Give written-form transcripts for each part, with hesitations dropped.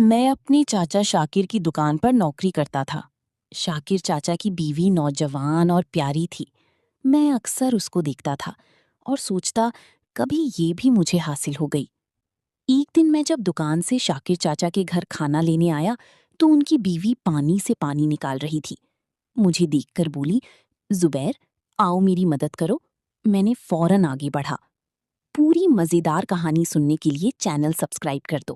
میں اپنے چاچا شاکر کی دکان پر نوکری کرتا تھا۔ شاکر چاچا کی بیوی نوجوان اور پیاری تھی۔ میں اکثر اس کو دیکھتا تھا اور سوچتا کبھی یہ بھی مجھے حاصل ہو گئی۔ ایک دن میں جب دکان سے شاکر چاچا کے گھر کھانا لینے آیا تو ان کی بیوی پانی سے پانی نکال رہی تھی۔ مجھے دیکھ کر بولی، زبیر، آؤ میری مدد کرو۔ میں نے فوراً آگے بڑھا۔ پوری مزیدار کہانی سننے کے لیے چینل سبسکرائب کر دو۔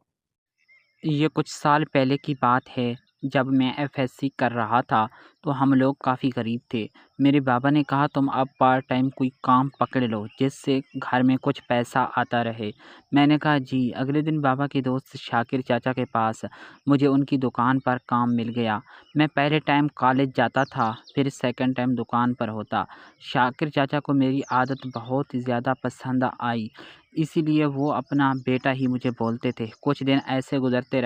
یہ کچھ سال پہلے کی بات ہے، جب میں ایف ایس سی کر رہا تھا تو ہم لوگ کافی غریب تھے۔ میرے بابا نے کہا تم اب پارٹ ٹائم کوئی کام پکڑ لو جس سے گھر میں کچھ پیسہ آتا رہے۔ میں نے کہا جی۔ اگلے دن بابا کے دوست شاکر چاچا کے پاس مجھے ان کی دکان پر کام مل گیا۔ میں پہلے ٹائم کالج جاتا تھا، پھر سیکنڈ ٹائم دکان پر ہوتا۔ شاکر چاچا کو میری عادت بہت زیادہ پسند آئی، اسی لیے وہ اپنا بیٹا ہی مجھے بولتے تھے۔ کچھ دن ایسے ہی گزرتے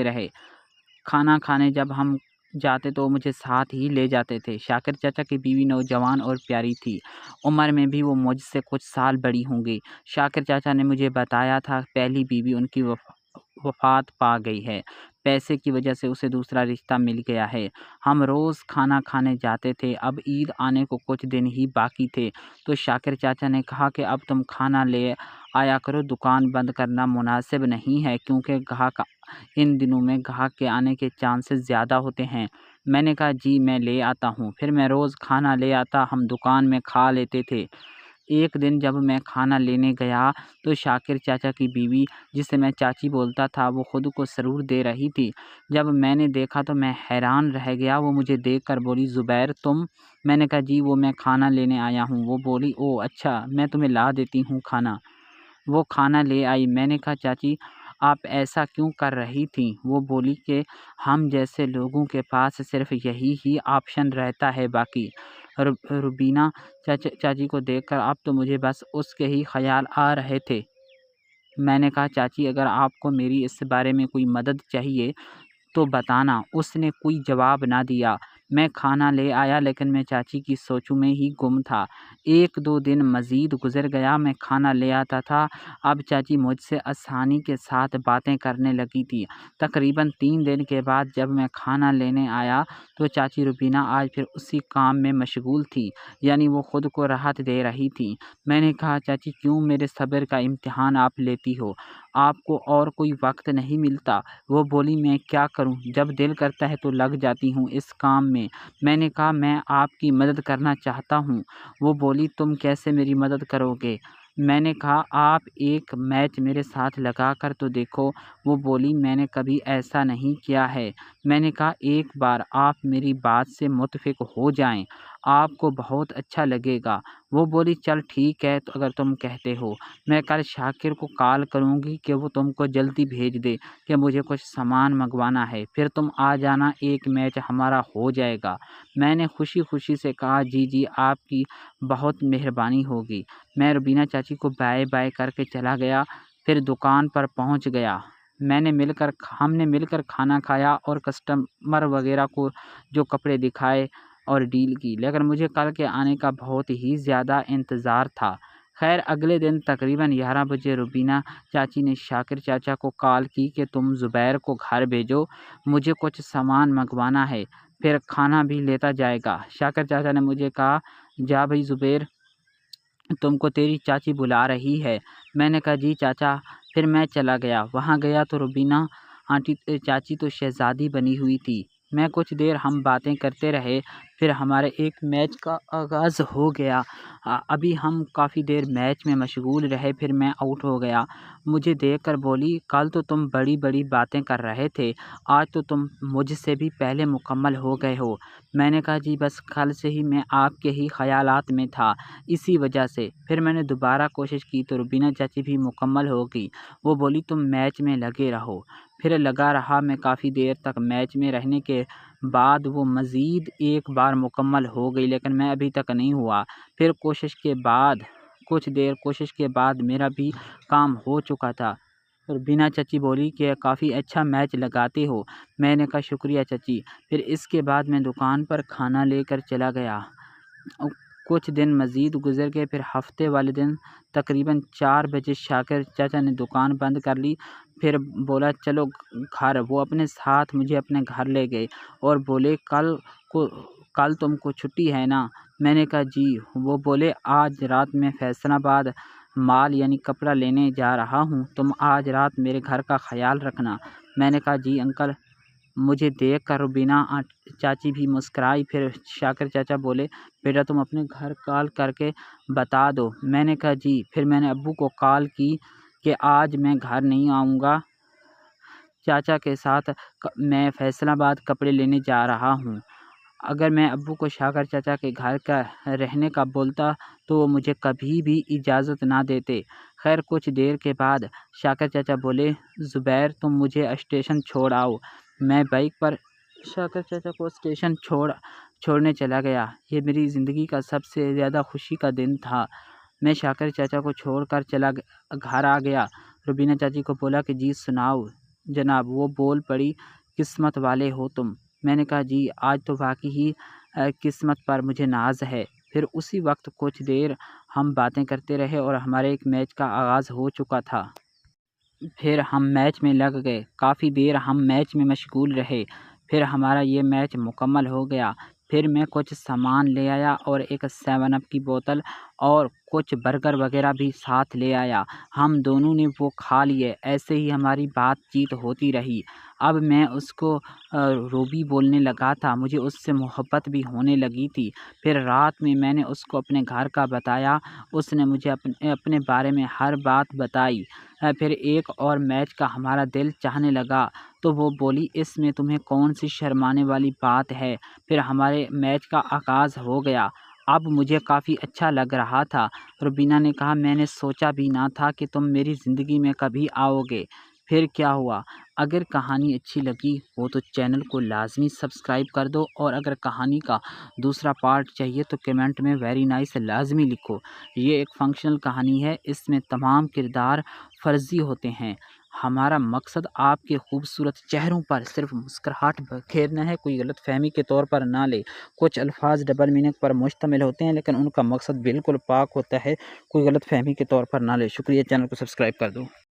رہے۔ کھانا کھانے جب ہم جاتے تو مجھے ساتھ ہی لے جاتے تھے۔ شاکر چاچا کی بیوی نوجوان اور پیاری تھی۔ عمر میں بھی وہ مجھ سے کچھ سال بڑی ہوں گی۔ شاکر چاچا نے مجھے بتایا تھا پہلی بیوی ان کی وفات پا گئی ہے۔ پیسے کی وجہ سے اسے دوسرا رشتہ مل گیا ہے۔ ہم روز کھانا کھانے جاتے تھے۔ اب عید آنے کو کچھ دن ہی باقی تھے تو شاکر چاچا نے کہا کہ اب تم کھانا لے آیا کرو، دکان بند کرنا مناسب نہیں ہے کیونکہ ان دنوں میں گاہک کے آنے کے چانسز زیادہ ہوتے ہیں۔ میں نے کہا جی میں لے آتا ہوں۔ پھر میں روز کھانا لے آتا، ہم دکان میں کھا لیتے تھے۔ ایک دن جب میں کھانا لینے گیا تو شاکر چاچا کی بیوی، جسے میں چاچی بولتا تھا، وہ خود کو سرور دے رہی تھی۔ جب میں نے دیکھا تو میں حیران رہ گیا۔ وہ مجھے دیکھ کر بولی، زبیر تم؟ میں نے کہا جی وہ میں کھانا لینے آیا ہوں۔ وہ بولی، او اچھا، میں تمہیں لا دیتی ہوں کھانا۔ وہ کھانا لے آئی۔ میں نے کہا چاچی آپ ایسا کیوں کر رہی تھیں؟ وہ بولی کہ ہم جیسے لوگوں کے پاس صرف یہی ہی آپشن رہتا ہے، باقی۔ روبینہ چاچی کو دیکھ کر اب تو مجھے بس اس کے ہی خیال آ رہے تھے۔ میں نے کہا چاچی اگر آپ کو میری اس بارے میں کوئی مدد چاہیے تو بتانا۔ اس نے کوئی جواب نہ دیا۔ میں کھانا لے آیا لیکن میں چاچی کی سوچوں میں ہی گم تھا۔ ایک دو دن مزید گزر گیا، میں کھانا لے آتا تھا۔ اب چاچی مجھ سے آسانی کے ساتھ باتیں کرنے لگی تھی۔ تقریباً 3 دن کے بعد جب میں کھانا لینے آیا تو چاچی روبینہ آج پھر اسی کام میں مشغول تھی، یعنی وہ خود کو راحت دے رہی تھی۔ میں نے کہا چاچی کیوں میرے صبر کا امتحان آپ لیتی ہو؟ آپ کو اور کوئی وقت نہیں ملتا؟ وہ بولی، میں کیا کروں، جب دل کرتا ہے تو لگ جاتی ہوں اس کام میں۔ میں نے کہا میں آپ کی مدد کرنا چاہتا ہوں۔ وہ بولی، تم کیسے میری مدد کرو گے؟ میں نے کہا آپ ایک میچ میرے ساتھ لگا کر تو دیکھو۔ وہ بولی، میں نے کبھی ایسا نہیں کیا ہے۔ میں نے کہا ایک بار آپ میری بات سے متفق ہو جائیں، آپ کو بہت اچھا لگے گا۔ وہ بولی، چل ٹھیک ہے اگر تم کہتے ہو۔ میں کل شاکر کو کال کروں گی کہ وہ تم کو جلدی بھیج دے کہ مجھے کچھ سامان منگوانا ہے، پھر تم آ جانا، ایک میچ ہمارا ہو جائے گا۔ میں نے خوشی خوشی سے کہا جی جی آپ کی بہت مہربانی ہوگی۔ میں روبینہ چاچی کو بائے بائے کر کے چلا گیا، پھر دکان پر پہنچ گیا۔ ہم نے مل کر کھانا کھایا اور کسٹمر وغیرہ کو جو کپڑے دکھائے اور ڈیل کی، لیکن مجھے کل کے آنے کا بہت ہی زیادہ انتظار تھا۔ خیر اگلے دن تقریباً 11 بجے روبینہ چاچی نے شاکر چاچا کو کال کی کہ تم زبیر کو گھر بھیجو، مجھے کچھ سامان منگوانا ہے، پھر کھانا بھی لیتا جائے گا۔ شاکر چاچا نے مجھے کہا، جا بھائی زبیر، تم کو تیری چاچی بلا رہی ہے۔ میں نے کہا جی چاچا۔ پھر میں چلا گیا۔ وہاں گیا تو روبینہ چاچی تو شہزادی بنی ہوئی تھی۔ میں کچھ دیر ہم باتیں کرتے رہے، پھر ہمارے ایک میچ کا آغاز ہو گیا۔ ابھی ہم کافی دیر میچ میں مشغول رہے، پھر میں آؤٹ ہو گیا۔ مجھے دیکھ کر بولی، کل تو تم بڑی بڑی باتیں کر رہے تھے، آج تو تم مجھ سے بھی پہلے مکمل ہو گئے ہو۔ میں نے کہا جی بس کل سے ہی میں آپ کے ہی خیالات میں تھا، اسی وجہ سے۔ پھر میں نے دوبارہ کوشش کی تو روبینہ چاچی بھی مکمل ہو گئی۔ وہ بولی، تم میچ میں لگے رہو۔ پھر لگا رہا میں کافی دیر تک۔ میچ میں رہنے کے بعد وہ مزید ایک بار مکمل ہو گئی، لیکن میں ابھی تک نہیں ہوا۔ پھر کچھ دیر کوشش کے بعد میرا بھی کام ہو چکا تھا۔ روبینہ چاچی بولی کہ کافی اچھا میچ لگاتے ہو۔ میں نے کہا شکریہ چاچی۔ پھر اس کے بعد میں دکان پر کھانا لے کر چلا گیا۔ کچھ دن مزید گزر گئے، پھر ہفتے والے دن تقریباً 4 بجے شاکر چاچا نے دکان بند کر لی۔ پھر بولا چلو گھر۔ وہ اپنے ساتھ مجھے اپنے گھر لے گئے اور بولے کل تم کو چھٹی ہے نا؟ میں نے کہا جی۔ وہ بولے آج رات میں فیصل آباد مال یعنی کپڑا لینے جا رہا ہوں، تم آج رات میرے گھر کا خیال رکھنا۔ میں نے کہا جی انکل۔ مجھے دیکھ کر روبینہ چاچی بھی مسکرائی۔ پھر شاکر چاچا بولے بیٹا تم اپنے گھر کال کر کے بتا دو۔ میں نے کہا جی۔ پھر میں نے ابو کو کال کی کہ آج میں گھر نہیں آؤں گا، چاچا کے ساتھ میں فیصل آباد کپڑے لینے جا رہا ہوں۔ اگر میں ابو کو شاکر چاچا کے گھر کا رہنے کا بولتا تو وہ مجھے کبھی بھی اجازت نہ دیتے۔ خیر کچھ دیر کے بعد شاکر چاچا بولے زبیر تم مجھے اسٹیشن چھوڑ آؤ۔ میں بائک پر شاکر چاچا کو اسٹیشن چھوڑنے چلا گیا۔ یہ میری زندگی کا سب سے زیادہ خوشی کا دن تھا۔ میں شاکر چاچا کو چھوڑ کر گھر آ گیا۔ روبینہ چاچی کو بولا کہ جی سناؤ جناب۔ وہ بول پڑی قسمت والے ہو تم۔ میں نے کہا جی آج تو واقعی ہی قسمت پر مجھے ناز ہے۔ پھر اسی وقت کچھ دیر ہم باتیں کرتے رہے اور ہمارے ایک میچ کا آغاز ہو چکا تھا۔ پھر ہم میچ میں لگ گئے۔ کافی دیر ہم میچ میں مشغول رہے۔ پھر ہمارا یہ میچ مکمل ہو گیا۔ پھر میں کچھ سامان لے آیا اور ایک 7 اپ کی بوتل اور کچھ برگر وغیرہ بھی ساتھ لے آیا۔ ہم دونوں نے وہ کھا لیے۔ ایسے ہی ہماری بات چیت ہوتی رہی۔ اب میں اس کو روبی بولنے لگا تھا، مجھے اس سے محبت بھی ہونے لگی تھی۔ پھر رات میں نے اس کو اپنے گھر کا بتایا، اس نے مجھے اپنے بارے میں ہر بات بتائی۔ پھر ایک اور میچ کا ہمارا دل چاہنے لگا تو وہ بولی اس میں تمہیں کون سی شرمانے والی بات ہے؟ پھر ہمارے میچ کا آغاز ہو گیا۔ اب مجھے کافی اچھا لگ رہا تھا۔ روبینہ نے کہا میں نے سوچا بھی نہ تھا کہ تم میری زندگی میں کبھی آؤ گے۔ پھر کیا ہوا؟ اگر کہانی اچھی لگی ہو تو چینل کو لازمی سبسکرائب کر دو، اور اگر کہانی کا دوسرا پارٹ چاہیے تو کمنٹ میں ویری نائس لازمی لکھو۔ یہ ایک فنکشنل کہانی ہے، اس میں تمام کردار فرضی ہوتے ہیں۔ ہمارا مقصد آپ کے خوبصورت چہروں پر صرف مسکراہٹ بکھیرنا ہے، کوئی غلط فہمی کے طور پر نہ لے۔ کچھ الفاظ ڈبل میننگ پر مشتمل ہوتے ہیں لیکن ان کا مقصد بالکل پاک ہوتا ہے، کوئی غلط فہمی کے طور پر نہ لے۔ شکریہ، چینل کو سبسکرائب کر دو۔